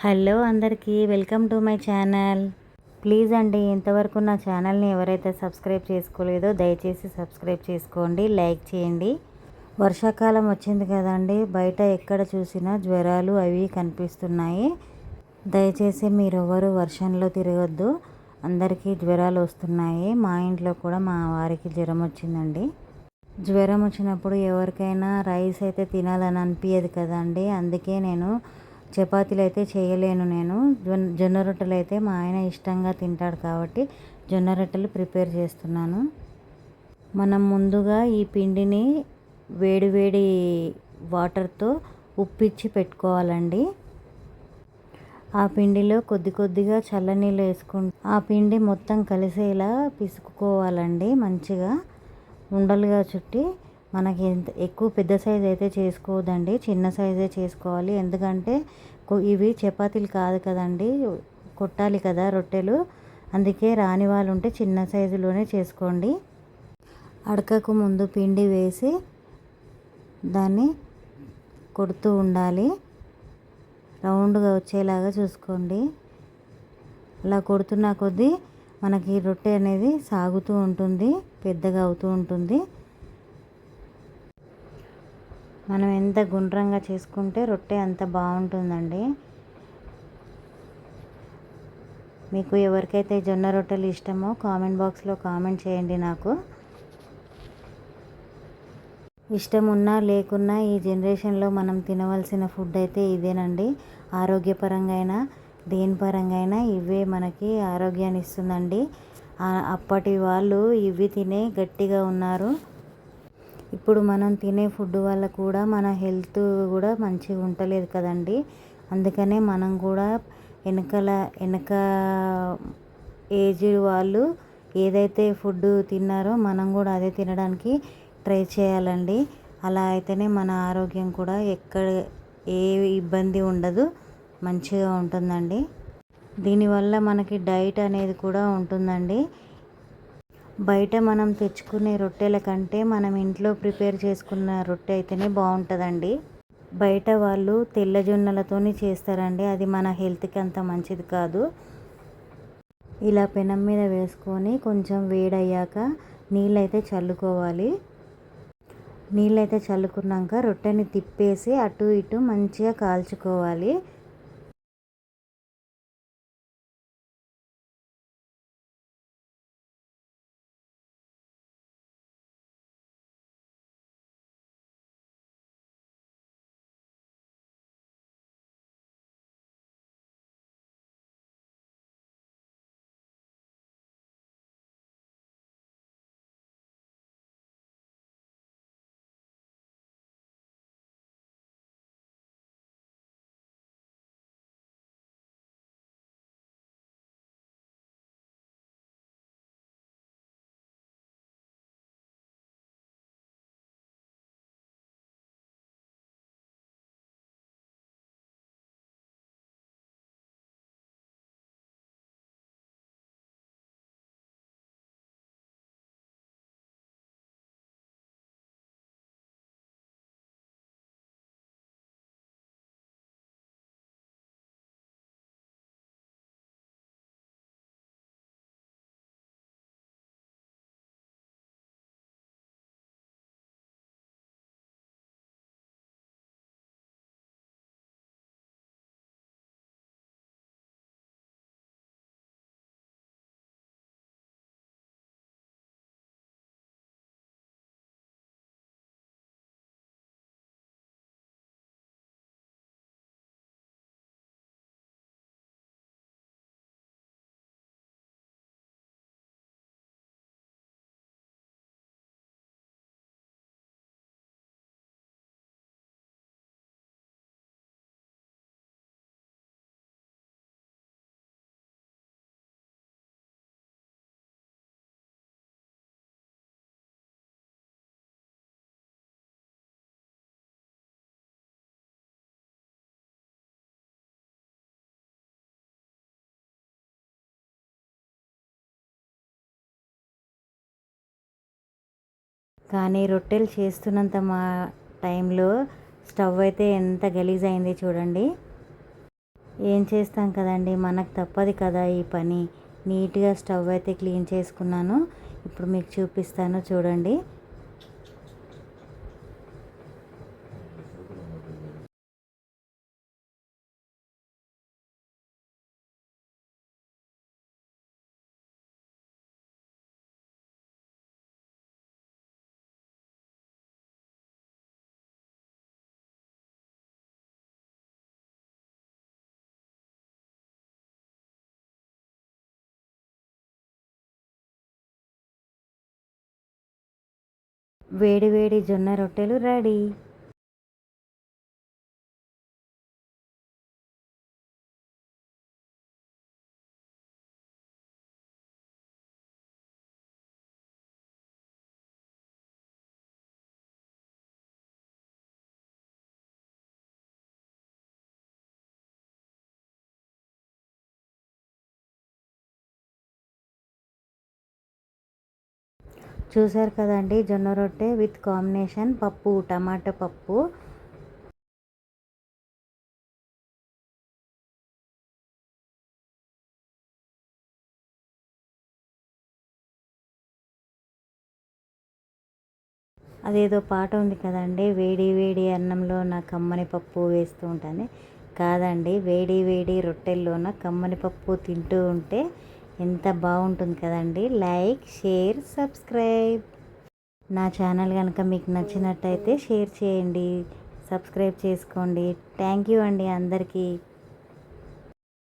Hello అందరికీ welcome to my channel. Please అండి, ఇంతవరకు నా ఛానల్ని ఎవరైతే సబ్స్క్రైబ్ చేసుకోలేదో దయచేసి సబ్స్క్రైబ్ చేసుకోండి, లైక్ చేయండి. వర్షాకాలం వచ్చింది కదండి, బయట ఎక్కడ చూసినా జ్వరాలు అవి కనిపిస్తున్నాయి. దయచేసి మీరెవరు వర్షంలో తిరగొద్దు, అందరికీ జ్వరాలు వస్తున్నాయి. మా ఇంట్లో కూడా మా వారికి జ్వరం వచ్చిందండి. జ్వరం వచ్చినప్పుడు ఎవరికైనా రైస్ అయితే తినాలని అనిపించదు కదండి, అందుకే నేను చపాతీలు అయితే చేయలేను. నేను జొన్న రొట్టెలు అయితే మా ఆయన ఇష్టంగా తింటాడు కాబట్టి జొన్న రొట్టెలు ప్రిపేర్ చేస్తున్నాను. మనం ముందుగా ఈ పిండిని వేడి వేడి వాటర్తో ఉప్పిచ్చి పెట్టుకోవాలండి. ఆ పిండిలో కొద్ది కొద్దిగా చల్లనీళ్ళు వేసుకుంటూ ఆ పిండి మొత్తం కలిసేలా పిసుకుకోవాలండి. మంచిగా ఉండలుగా చుట్టి మనకి ఎక్కువ పెద్ద సైజ్ అయితే చేసుకోవద్దండి, చిన్న సైజే చేసుకోవాలి. ఎందుకంటే ఇవి చపాతీలు కాదు కదండి, కొట్టాలి కదా రొట్టెలు. అందుకే రాని వాళ్ళు ఉంటే చిన్న సైజులోనే చేసుకోండి. అడకకు ముందు పిండి వేసి దాన్ని కొడుతూ ఉండాలి. రౌండ్గా వచ్చేలాగా చూసుకోండి. అలా కొడుతున్న కొద్దీ మనకి రొట్టె అనేది సాగుతూ ఉంటుంది, పెద్దగా అవుతూ ఉంటుంది. మనం ఎంత గుండ్రంగా చేసుకుంటే రొట్టె అంత బాగుంటుందండి. మీకు ఎవరికైతే జొన్న రొట్టెలు ఇష్టమో కామెంట్ బాక్స్లో కామెంట్ చేయండి. నాకు ఇష్టం ఉన్నా లేకున్నా ఈ జనరేషన్లో మనం తినవలసిన ఫుడ్ అయితే ఇదేనండి. ఆరోగ్యపరంగా అయినా దేని పరంగా అయినా ఇవే మనకి ఆరోగ్యాన్ని ఇస్తుందండి. అప్పటి వాళ్ళు ఇవి తినే గట్టిగా ఉన్నారు. ఇప్పుడు మనం తినే ఫుడ్ వల్ల కూడా మన హెల్త్ కూడా మంచిగా ఉండలేదు కదండి. అందుకనే మనం కూడా వెనక ఏజ్ వాళ్ళు ఏదైతే ఫుడ్ తిన్నారో మనం కూడా అదే తినడానికి ట్రై చేయాలండి. అలా అయితేనే మన ఆరోగ్యం కూడా ఎక్కడ ఏ ఇబ్బంది ఉండదు, మంచిగా ఉంటుందండి. దీనివల్ల మనకి డైట్ అనేది కూడా ఉంటుందండి. బయట మనం తెచ్చుకునే రొట్టెల కంటే మనం ఇంట్లో ప్రిపేర్ చేసుకున్న రొట్టె అయితేనే బాగుంటుందండి. బయట వాళ్ళు తెల్ల జొన్నలతోని చేస్తారండి, అది మన హెల్త్కి అంత మంచిది కాదు. ఇలా పెనం మీద వేసుకొని కొంచెం వేడయ్యాక నీళ్ళైతే చల్లుకోవాలి. నీళ్ళైతే చల్లుకున్నాక రొట్టెని తిప్పేసి అటు ఇటు మంచిగా కాల్చుకోవాలి. కానీ రొట్టెలు చేస్తున్నంత టైంలో స్టవ్ అయితే ఎంత గలీజ్ అయింది చూడండి. ఏం చేస్తాం కదండి, మనకు తప్పదు కదా ఈ పని. నీట్గా స్టవ్ అయితే క్లీన్ చేసుకున్నాను. ఇప్పుడు మీకు చూపిస్తాను చూడండి. వేడి వేడి జొన్న రొట్టెలు రెడీ. చూసారు కదండి, జొన్న రొట్టె విత్ కాంబినేషన్ పప్పు, టమాటా పప్పు. అదేదో పాట ఉంది కదండి, వేడి వేడి అన్నంలోన కమ్మని పప్పు వేస్తూ ఉంటాను. కాదండి, వేడి వేడి రొట్టెల్లోన కమ్మని పప్పు తింటూ ఉంటే ఎంత బాగుంటుంది కదండి. Like, share, subscribe. నా ఛానల్ కనుక మీకు నచ్చినట్టయితే షేర్ చేయండి, సబ్స్క్రైబ్ చేసుకోండి. థ్యాంక్ యూ అండి అందరికీ.